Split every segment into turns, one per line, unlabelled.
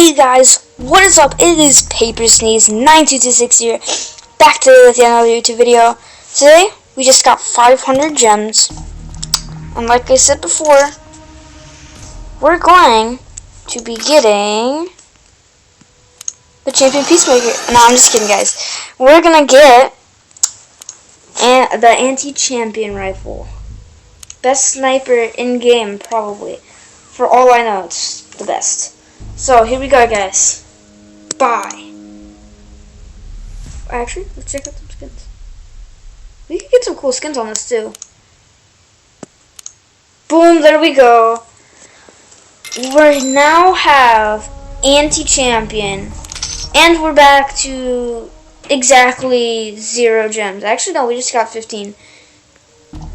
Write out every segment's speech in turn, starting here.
Hey guys, what is up? It is PaperSneeze9226 here, back today with another YouTube video. Today, we just got 500 gems, and like I said before, we're going to be getting the Champion Peacemaker. No, I'm just kidding, guys. We're gonna get the Anti-Champion Rifle. Best sniper in-game, probably. For all I know, it's the best. So, here we go, guys. Bye. Actually, let's check out some skins. We can get some cool skins on this, too. Boom, there we go. We now have Anti-Champion. And we're back to exactly 0 gems. Actually, no, we just got 15.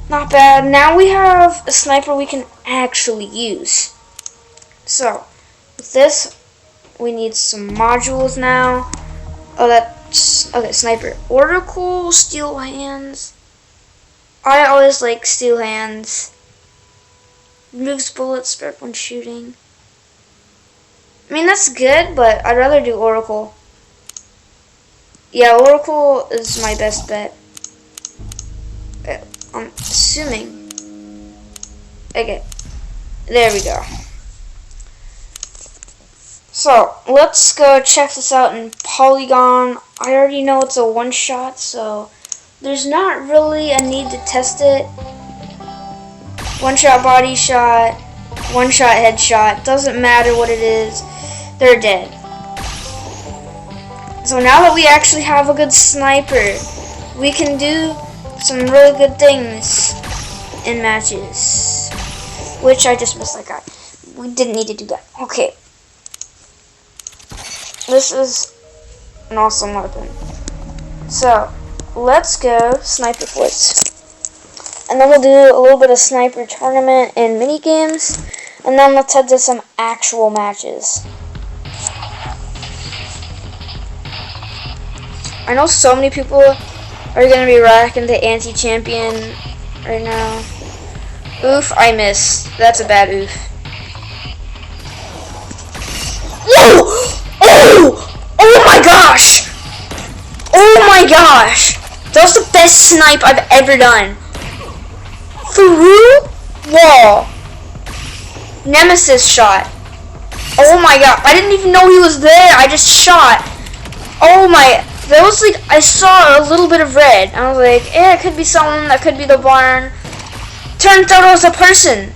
Not bad. Now we have a sniper we can actually use. So, with this, we need some modules now. Oh, that's okay. Sniper, Oracle, Steel Hands. I always like Steel Hands. Moves bullets, spread when shooting. I mean, that's good, but I'd rather do Oracle. Yeah, Oracle is my best bet. I'm assuming. Okay, there we go. So, let's go check this out in Polygon. I already know it's a one-shot, so there's not really a need to test it. One-shot body shot, one-shot headshot, doesn't matter what it is, they're dead. So now that we actually have a good sniper, we can do some really good things in matches. Which I just missed that guy. We didn't need to do that. Okay. This is an awesome weapon. So, let's go sniper forts. And then we'll do a little bit of sniper tournament and mini games. And then let's head to some actual matches. I know so many people are going to be racking the Anti-Champion right now. Oof, I missed. That's a bad oof. Whoa! Oh! Oh my gosh! Oh my gosh! That was the best snipe I've ever done. Through wall. Nemesis shot. Oh my god. I didn't even know he was there. I just shot. Oh my. That was like, I saw a little bit of red. I was like, eh, it could be someone. That could be the barn. Turned out it was a person.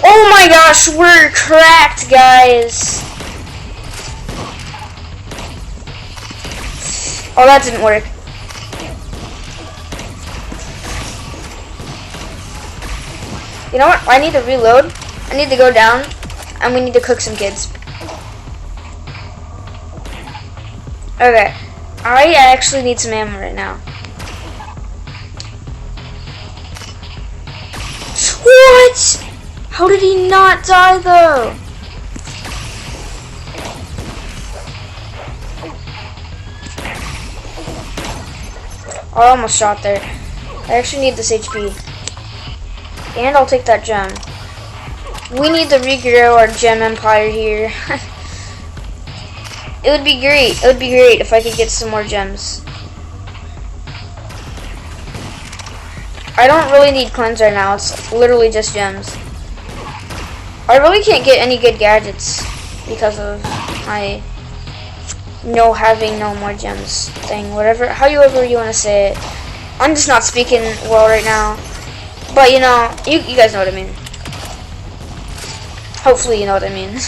Oh my gosh. We're cracked, guys. Oh, that didn't work. You know what? I need to reload. I need to go down. And we need to cook some kids. Okay. I actually need some ammo right now. What? How did he not die, though? I almost shot there. I actually need this HP. And I'll take that gem. We need to regrow our gem empire here. It would be great. It would be great if I could get some more gems. I don't really need cleanser now. It's literally just gems. I really can't get any good gadgets because of my having no more gems thing, whatever, however you want to say it. I'm just not speaking well right now, but you know, you guys know what I mean. Hopefully you know what I mean.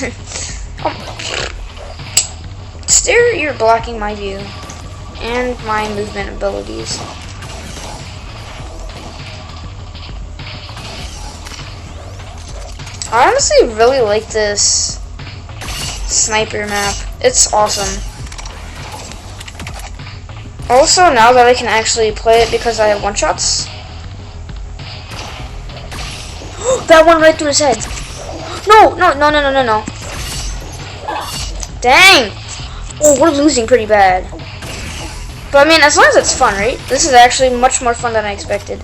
Stare, you're blocking my view and my movement abilities. I honestly really like this sniper map. It's awesome. Also, now that I can actually play it because I have one-shots. That one right through his head. No. Dang. Oh, we're losing pretty bad. But I mean, as long as it's fun, right? This is actually much more fun than I expected.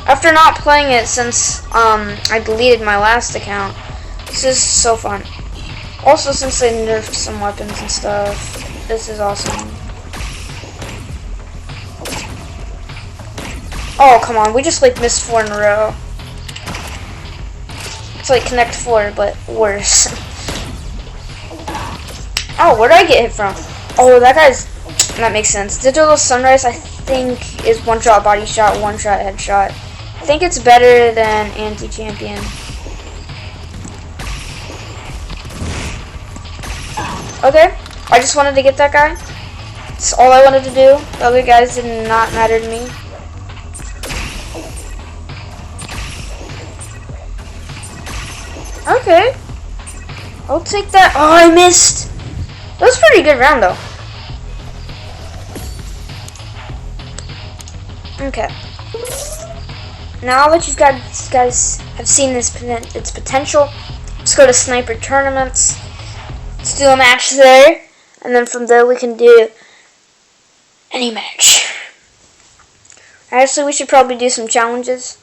After not playing it since I deleted my last account, This is so fun. Also, since they nerfed some weapons and stuff, this is awesome. Oh, come on. We just, like, missed 4 in a row. It's like Connect 4, but worse. Oh, where did I get hit from? Oh, that guy's... That makes sense. Digital Sunrise, I think, is one-shot body shot, one-shot headshot. I think it's better than Anti-Champion. Okay, I just wanted to get that guy. That's all I wanted to do. The other guys did not matter to me. Okay. I'll take that. Oh, I missed. That was a pretty good round, though. Okay. Now that you guys have seen its potential, let's go to sniper tournaments. Let's do a match there, and then from there we can do any match. Actually, we should probably do some challenges.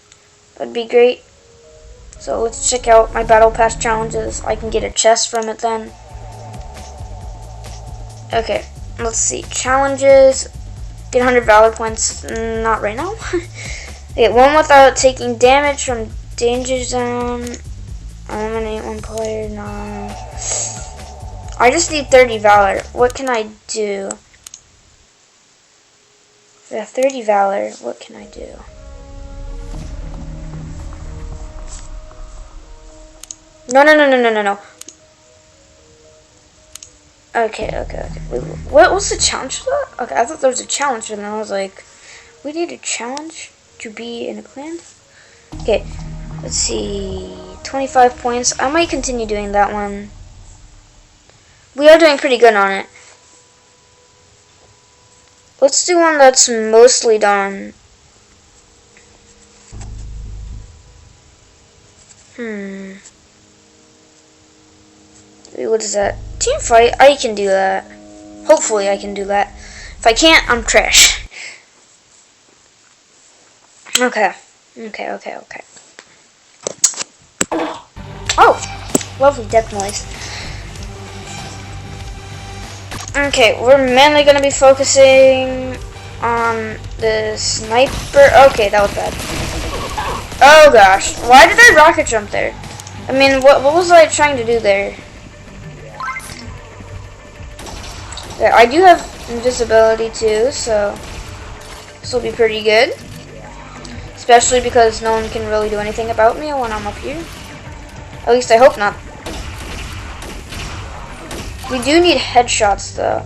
That'd be great. So let's check out my Battle Pass challenges. I can get a chest from it then. Okay, let's see. Challenges. Get 100 Valor points. Not right now. Get one without taking damage from Danger Zone. Eliminate one player. No. I just need 30 Valor. What can I do? Yeah, 30 Valor. What can I do? No. Okay. Wait, what was the challenge for that? Okay, I thought there was a challenge, and then I was like, we need a challenge to be in a clan? Okay, let's see. 25 points. I might continue doing that one. We are doing pretty good on it. Let's do one that's mostly done. What is that? Team fight? I can do that. Hopefully I can do that. If I can't, I'm trash. Okay. Oh! Lovely death noise. Okay, we're mainly going to be focusing on the sniper. Okay, that was bad. Oh gosh. Why did I rocket jump there? I mean, what was I trying to do there? There, I do have invisibility too, so this will be pretty good. Especially because no one can really do anything about me when I'm up here. At least I hope not. We do need headshots though.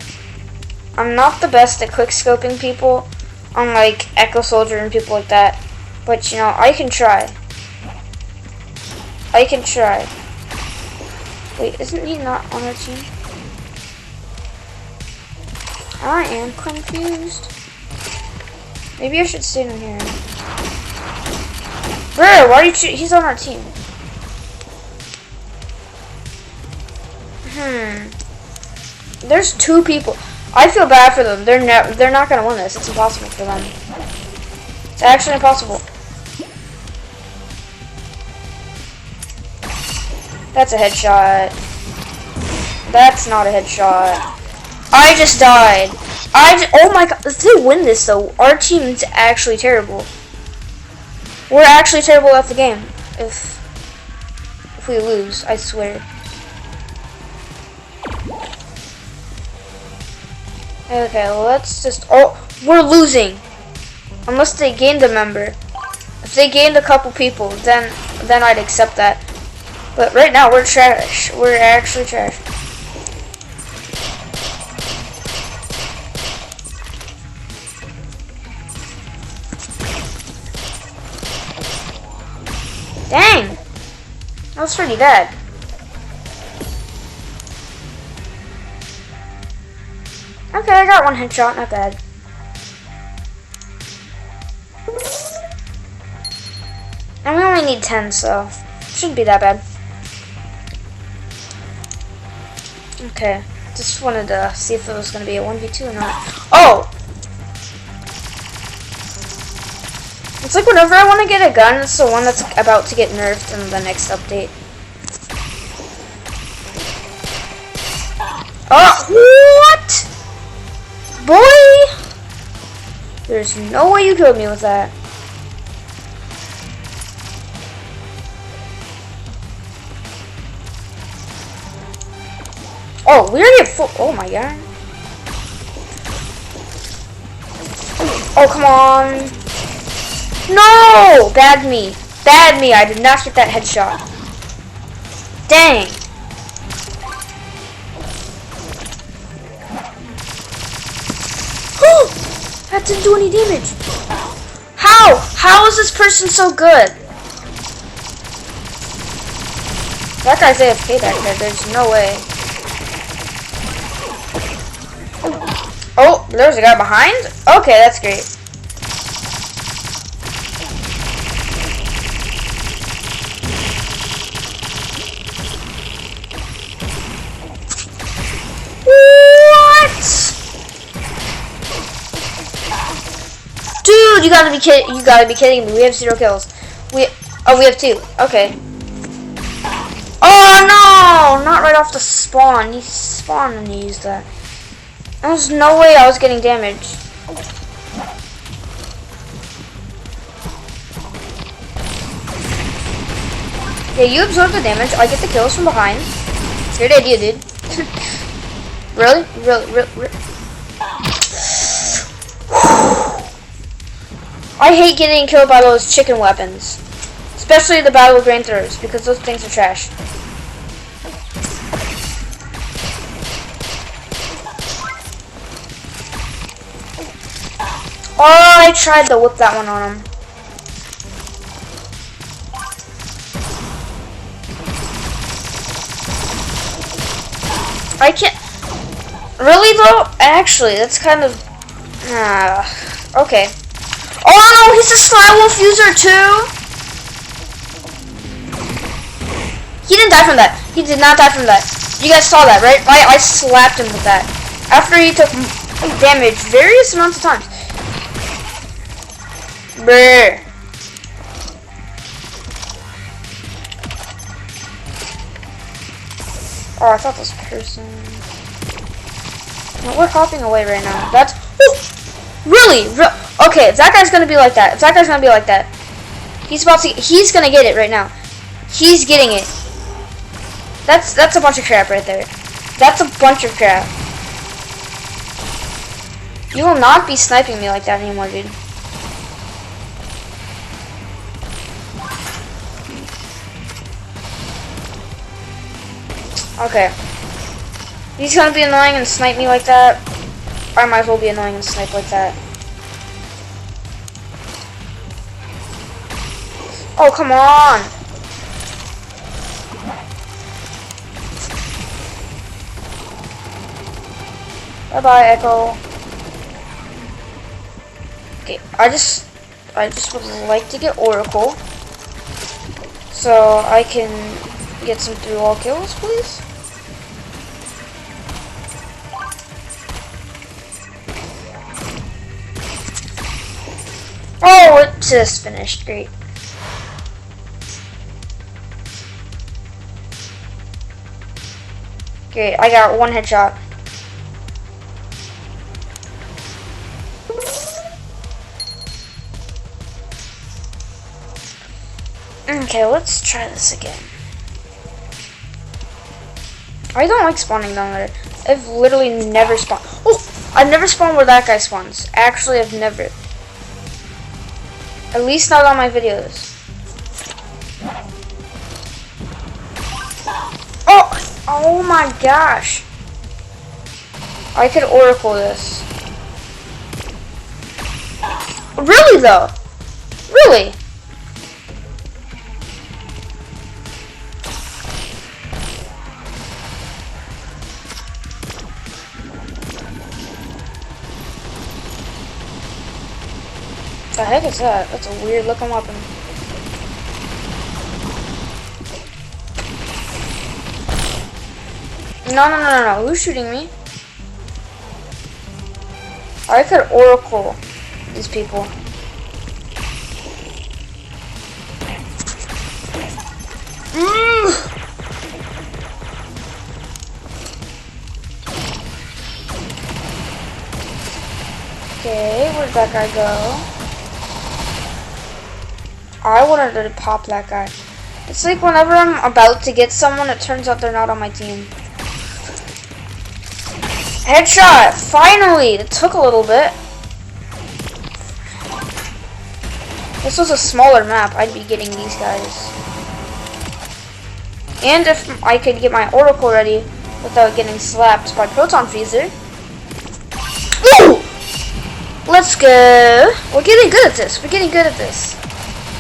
I'm not the best at quickscoping people, unlike Echo Soldier and people like that. But you know, I can try. Wait, isn't he not on our team? I am confused. Maybe I should stay in here. Bro, why are you shooting? He's on our team. There's 2 people. I feel bad for them. They're not gonna win this. It's impossible for them. It's actually impossible. That's a headshot. That's not a headshot. I just died. Oh my god. If they win this though, our team's actually terrible. We're actually terrible at the game. If we lose, I swear. Okay, let's just... Oh, we're losing. Unless they gained a member. If they gained a couple people, then I'd accept that. But right now, we're trash. We're actually trash. Dang! That was pretty bad. Okay, I got 1 headshot, not bad. And we only need 10, so shouldn't be that bad. Okay, just wanted to see if it was going to be a 1v2 or not. Oh! It's like whenever I want to get a gun, it's the one that's about to get nerfed in the next update. What? Boy! There's no way you killed me with that. Oh, we already have full. Oh my god. Oh, come on. No! Bad me. Bad me. I did not get that headshot. Dang. That didn't do any damage. How? How is this person so good? That guy's AFK back there. There's no way. Oh, there's a guy behind? Okay, that's great. What? Dude, you gotta be kidding! You gotta be kidding me! We have 0 kills. We have 2. Okay. Oh no! Not right off the spawn. He spawned and he used that. There's no way I was getting damaged. Yeah, you absorb the damage. I get the kills from behind. Great idea, dude. Really? Really? I hate getting killed by those chicken weapons. Especially the battle grain throwers, because those things are trash. Oh, I tried to whip that one on him. I can't. Really though? Actually, that's kind of. Okay. Oh no, he's a Sly Wolf user too. He didn't die from that. He did not die from that. You guys saw that, right? I slapped him with that after he took damage various amounts of times. Brr. Oh, I thought this person. No, we're hopping away right now. That's really. Okay, if that guy's gonna be like that, he's gonna get it right now. He's getting it. That's a bunch of crap right there. That's a bunch of crap. You will not be sniping me like that anymore, dude. Okay. He's gonna be annoying and snipe me like that. I might as well be annoying and snipe like that. Oh, come on! Bye-bye, Echo. Okay, I just would like to get Oracle. So I can get some through-all kills, please. Oh, it just finished. Great. Great, I got 1 headshot. Okay, let's try this again. I don't like spawning down there. I've literally never spawned. Oh, I've never spawned where that guy spawns. Actually, I've never. At least not on my videos. Oh my gosh. I could Oracle this. Really though? Really? The heck is that? That's a weird looking weapon. No. Who's shooting me? I could Oracle these people. Okay, where'd that guy go? I wanted to pop that guy. It's like whenever I'm about to get someone, it turns out they're not on my team. Headshot! Finally! It took a little bit. This was a smaller map, I'd be getting these guys. And if I could get my Oracle ready without getting slapped by Proton Freezer. Woo! Let's go. We're getting good at this. We're getting good at this.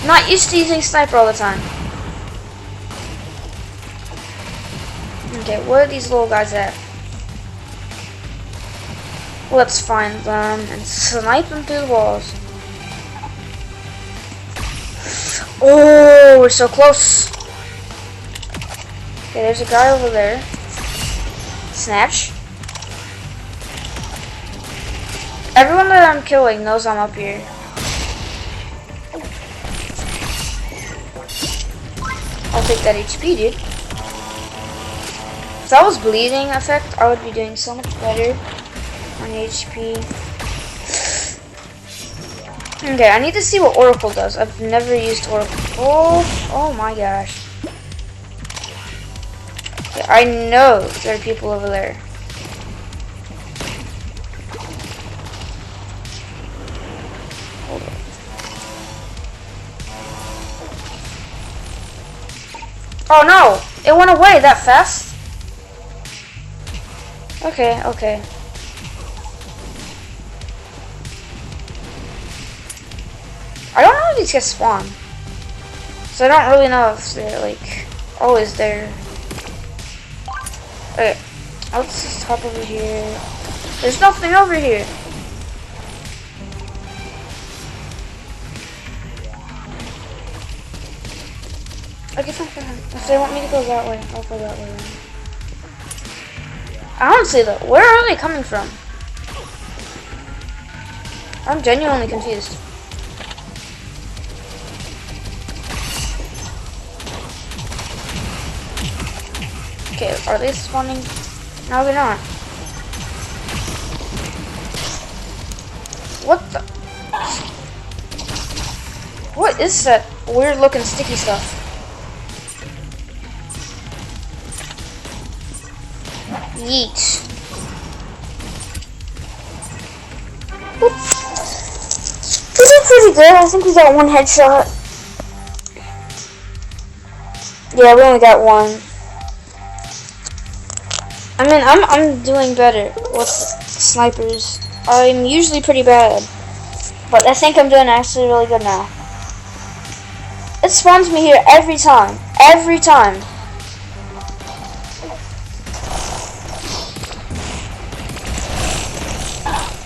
Not used to using sniper all the time. Okay, where are these little guys at? Let's find them and snipe them through the walls. Oh, we're so close. Okay, there's a guy over there. Snatch. Everyone that I'm killing knows I'm up here. I'll take that HP, dude. If that was bleeding effect, I would be doing so much better on HP. Okay, I need to see what Oracle does. I've never used Oracle. Oh my gosh. Okay, I know there are people over there. Hold on. Oh no! It went away that fast? Okay, okay. I don't know if these guys spawn. So I don't really know if they're like always there. Okay, let's just hop over here. There's nothing over here. Okay, fine. If they want me to go that way, I'll go that way. Honestly though, where are they coming from? I'm genuinely confused. Okay, are they spawning? No, they're not. What the? What is that weird looking sticky stuff? Yeet. Whoop. We did pretty good. I think we got one headshot. Yeah, we only got one. I mean, I'm doing better with snipers. I'm usually pretty bad, but I think I'm doing actually really good now. It spawns me here every time. Every time.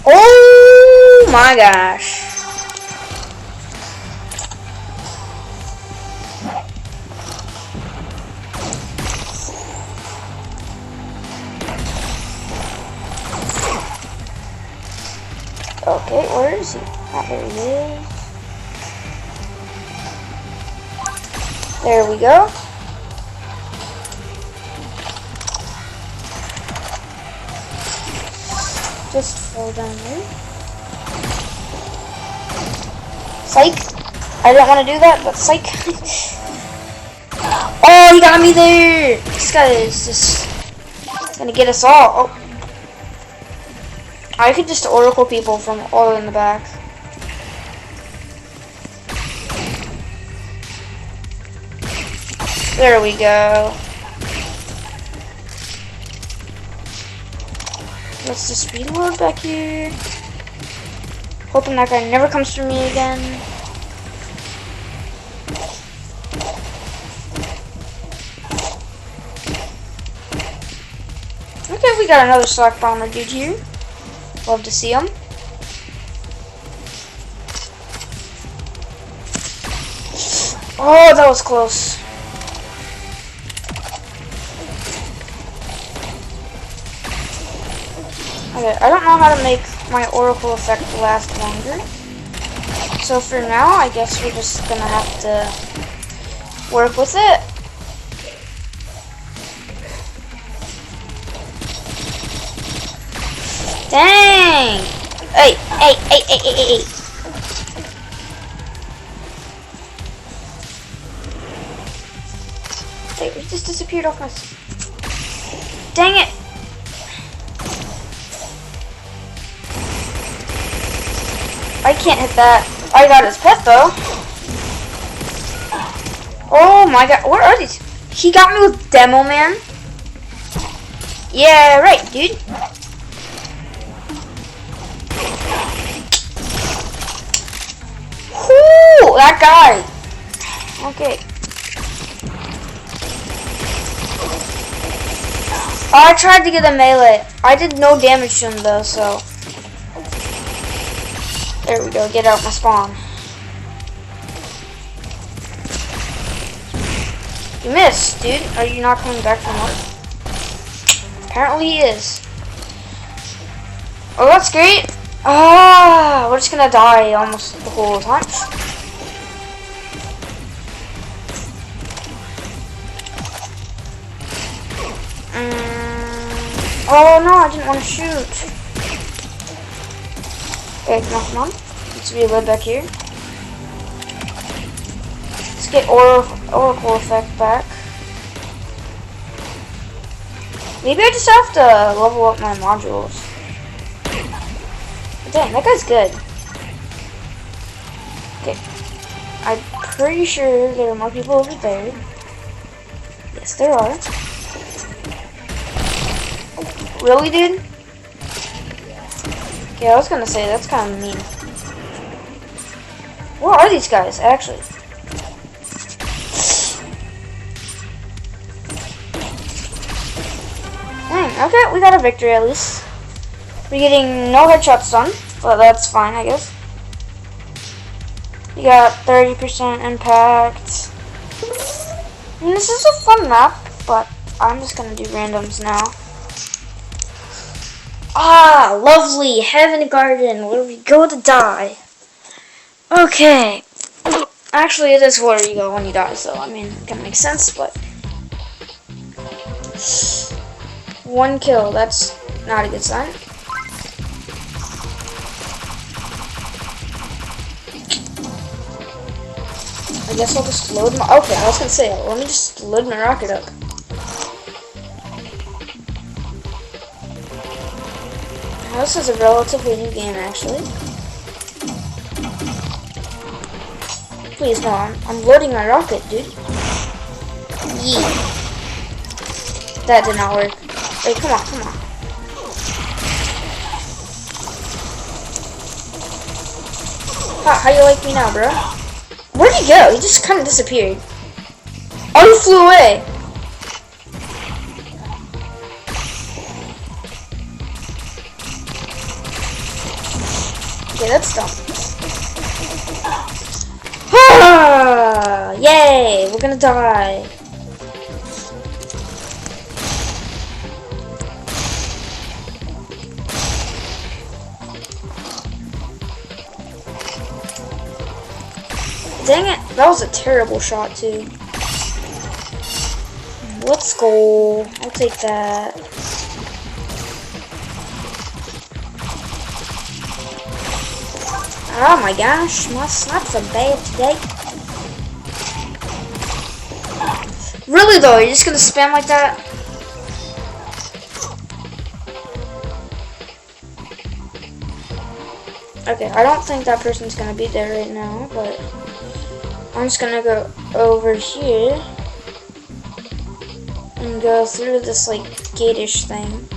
Oh my gosh. Okay, where is he? Ah, there he is. There we go. Just fall down there. Psych! I didn't want to do that, but psych. Oh, he got me there! This guy is just gonna get us all. Oh. I could just Oracle people from all in the back. There we go. Let's just reload back here. Hoping that guy never comes for me again. Okay, we got another Slack Bomber dude here. Love to see him. Oh, that was close. Okay, I don't know how to make my Oracle effect last longer. So for now, I guess we're just gonna have to work with it. Dang! Hey, Hey. Hey, it just disappeared off my... Dang it! I can't hit that. I got his pet though. Oh my god, where are these? He got me with Demo Man. Yeah, right, dude. Whoo, that guy. Okay. I tried to get a melee. I did no damage to him though, so. There we go, get out my spawn. You missed, dude. Are you not coming back from work? Apparently he is. Oh, that's great. Ah, we're just gonna die almost the whole time. Oh no, I didn't want to shoot. Okay, come on. Let's reload back here. Let's get Oracle effect back. Maybe I just have to level up my modules. Dang, that guy's good. Okay. I'm pretty sure there are more people over there. Yes, there are. Really, dude? Okay, I was gonna say, that's kind of mean. Where are these guys, actually? Dang, okay, we got a victory at least. We're getting no headshots done, but that's fine, I guess. You got 30% impact. And this is a fun map, but I'm just gonna do randoms now. Ah, lovely, Heaven Garden, where we go to die. Okay. Actually, it is where you go when you die, so, I mean, it kind of makes sense, but... 1 kill, that's not a good sign. I guess I'll just load my... Okay, I was gonna say, let me just load my rocket up. Now, this is a relatively new game, actually. Please, no, I'm loading my rocket, dude. Yee. That did not work. Wait, come on. How you like me now, bro? Where'd he go? He just kind of disappeared. Oh, he flew away. Okay, that's dumb. Ah, yay, we're gonna die. Dang it, that was a terrible shot too. Let's go. I'll take that. Oh my gosh, my snaps are bad today. Really though, you're just gonna spam like that? Okay, I don't think that person's gonna be there right now, but I'm just gonna go over here and go through this like gate-ish thing.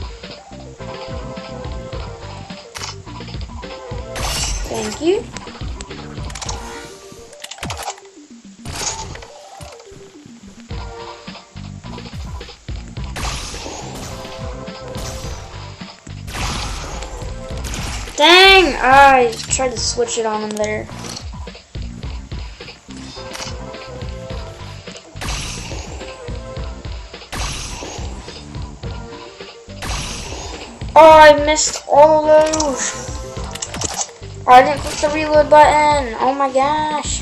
Thank you. Dang! I tried to switch it on him there. Oh, I missed all of those. I didn't click the reload button. Oh my gosh.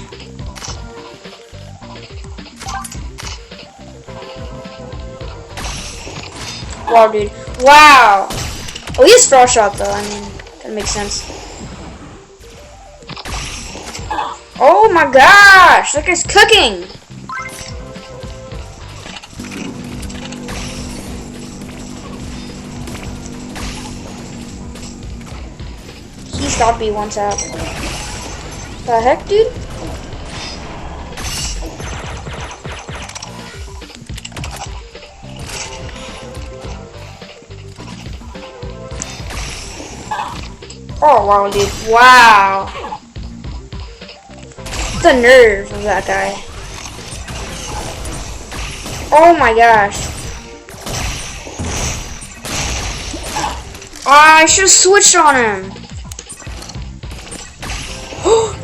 Wow, dude. Wow. Oh, he's frost shot though. I mean, that makes sense. Oh my gosh, that guy's cooking. He's gotta be one tap. The heck, dude? Oh wow, dude. Wow. The nerve of that guy. Oh my gosh. I should have switched on him.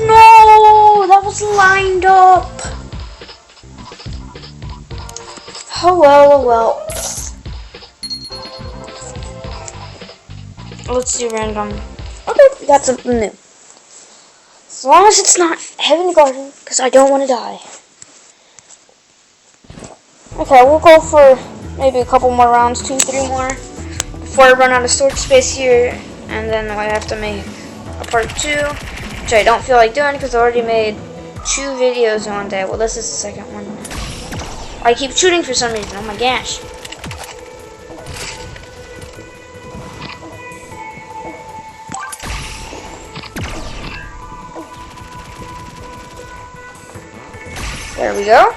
No, that was lined up. Oh well, oh well. Let's do random. Okay, we got something new. As long as it's not Heavenly Garden, because I don't want to die. Okay, we'll go for maybe a couple more rounds, 2, 3 more, before I run out of storage space here, and then I have to make a part 2, which I don't feel like doing because I already made 2 videos in one day. Well, this is the second one. I keep shooting for some reason. Oh my gosh. There we go.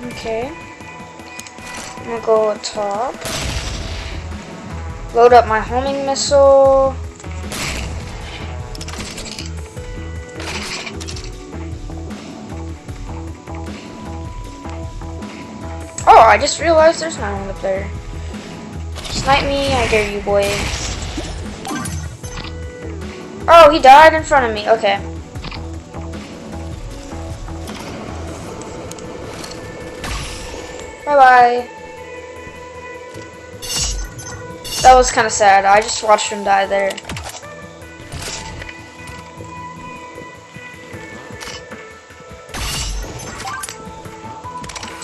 Okay. I'm gonna go up top. Load up my homing missile. Oh, I just realized there's not one up there. Snipe me, I dare you, boy. Oh, he died in front of me. Okay. Bye-bye. That was kind of sad. I just watched him die there.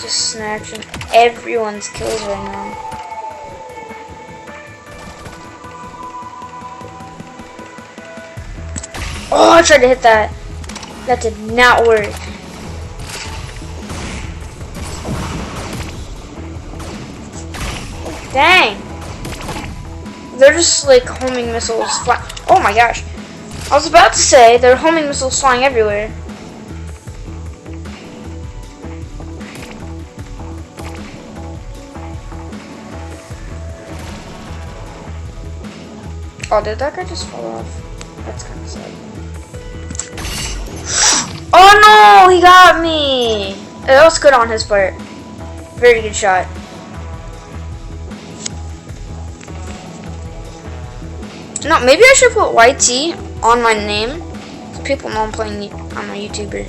Just snatching everyone's kills right now. Oh, I tried to hit that. That did not work. Dang. They're just like homing missiles flying. Oh my gosh. I was about to say there are homing missiles flying everywhere. Oh, did that guy just fall off? That's kind of sad. Oh no, he got me. That was good on his part. Very good shot. No, maybe I should put YT on my name so people know I'm playing. I'm a YouTuber.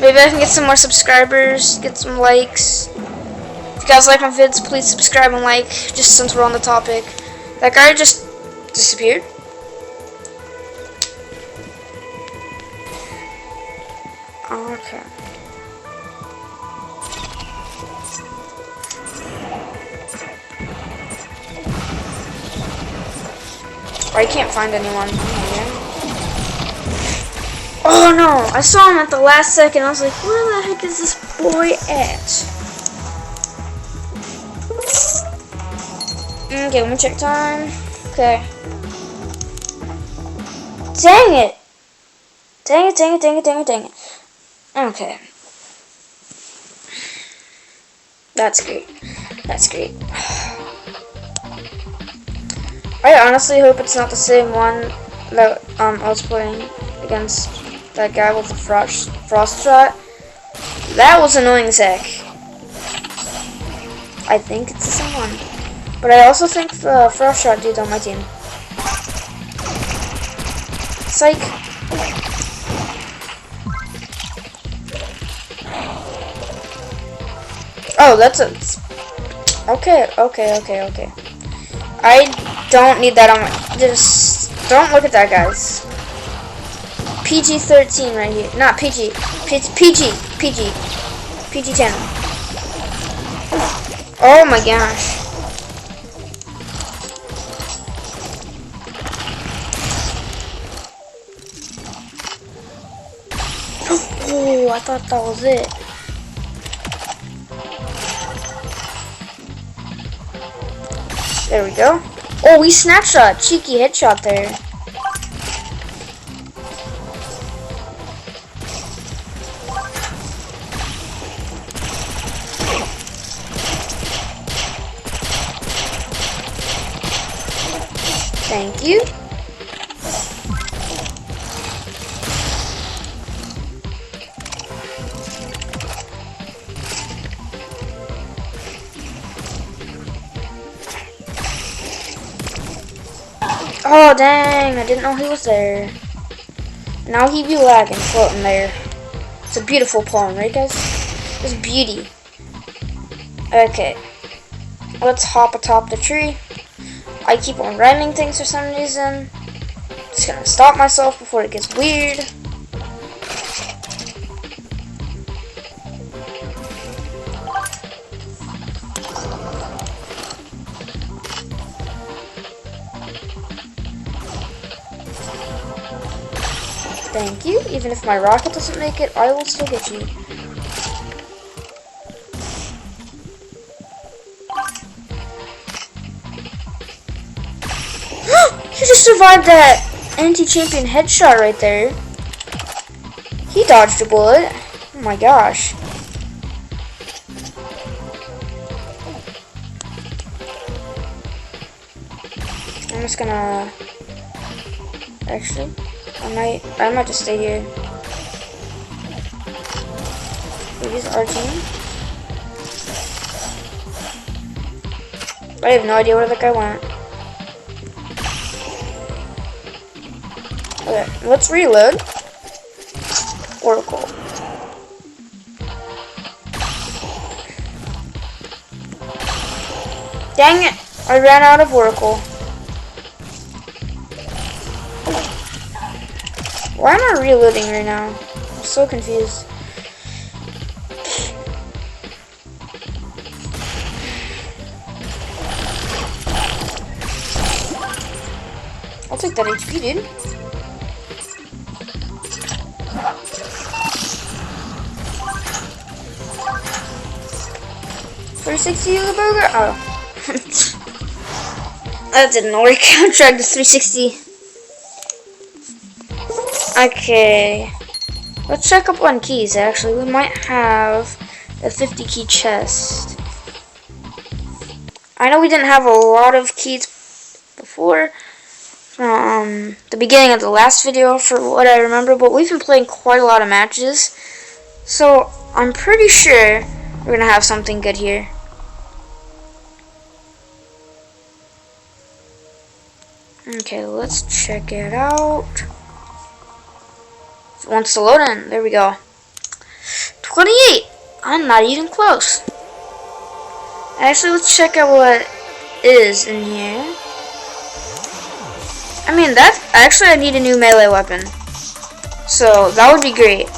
Maybe I can get some more subscribers, get some likes. If you guys like my vids, please subscribe and like. Just since we're on the topic, that guy just disappeared. Okay. I can't find anyone. Oh no! I saw him at the last second. I was like, where the heck is this boy at? Okay, let me check time. Okay. Dang it! Dang it, dang it, dang it, dang it, dang it. Okay. That's great. That's great. I honestly hope it's not the same one that I was playing against that guy with the frost shot. That was annoying as heck. I think it's the same one. But I also think the frost shot dude's on my team. Psych. Oh, that's a... Okay. I don't need that on my... Just... Don't look at that, guys. PG-13 right here. Not PG. PG channel. Oh my gosh. Oh, I thought that was it. There we go. Oh, we snapshot. Cheeky headshot there. Thank you. Oh, dang. I didn't know he was there. Now he be lagging, floating there. It's a beautiful poem, right, guys? It's beauty. Okay. Let's hop atop the tree. I keep on rhyming things for some reason. Just gonna stop myself before it gets weird. Thank you. Even if my rocket doesn't make it, I will still get you. He just survived that anti-champion headshot right there. He dodged a bullet. Oh my gosh. I'm just gonna... Actually, I might just stay here. Wait, is our team? I have no idea where the guy went. Okay, let's reload. Oracle. Dang it! I ran out of Oracle. Why am I reloading right now? I'm so confused. I'll take that HP, dude. $360 the burger? Oh. That didn't work. I tried the 360. Okay. Let's check up on keys, actually. We might have a 50 key chest. I know we didn't have a lot of keys before. From the beginning of the last video, for what I remember, but we've been playing quite a lot of matches. So, I'm pretty sure we're gonna have something good here. Okay, let's check it out. If it wants to load in, there we go. 28! I'm not even close. Actually, let's check out what is in here. I mean, actually I need a new melee weapon. So, that would be great.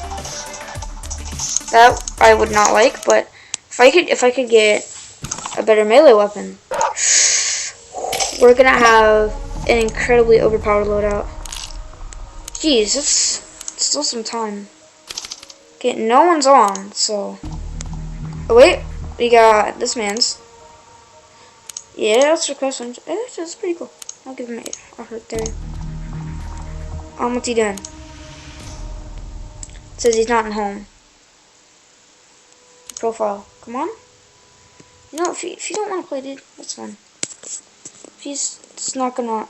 That I would not like, but if I could get a better melee weapon, we're gonna have an incredibly overpowered loadout. Jeez, that's still some time. Okay, no one's on, so... Oh wait, we got this man's. Yeah, let's request one. That's pretty cool. I'll give him a heart there. What's he doing? It says he's not at home. Profile. Come on. You know, if you don't want to play, dude, that's fine. If he's just not gonna...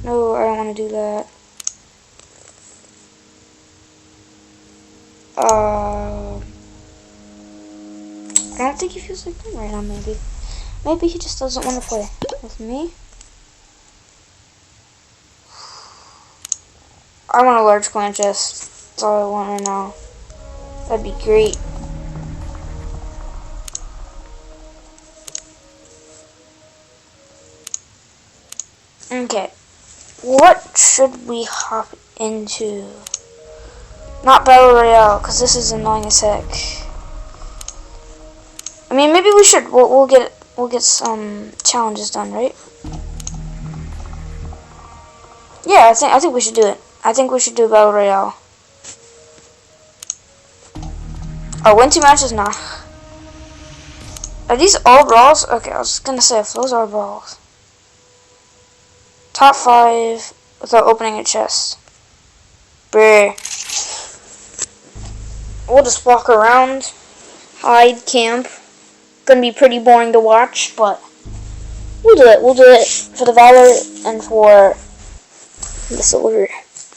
No, I don't want to do that. I don't think he feels like playing right now, maybe. Maybe he just doesn't want to play with me. I want a large clan chest. That's all I want right now. That'd be great. Okay. What should we hop into? Not Battle Royale, because this is annoying as heck. I mean, maybe we should. We'll get some challenges done, right? Yeah, I think we should do it. I think we should do Battle Royale. Oh, win 2 matches? Nah. Are these all brawls? Okay, I was gonna say if those are brawls. Top 5 without opening a chest. Bruh. We'll just walk around, hide, camp. Gonna be pretty boring to watch, but we'll do it. We'll do it for the Valor and for the Silver.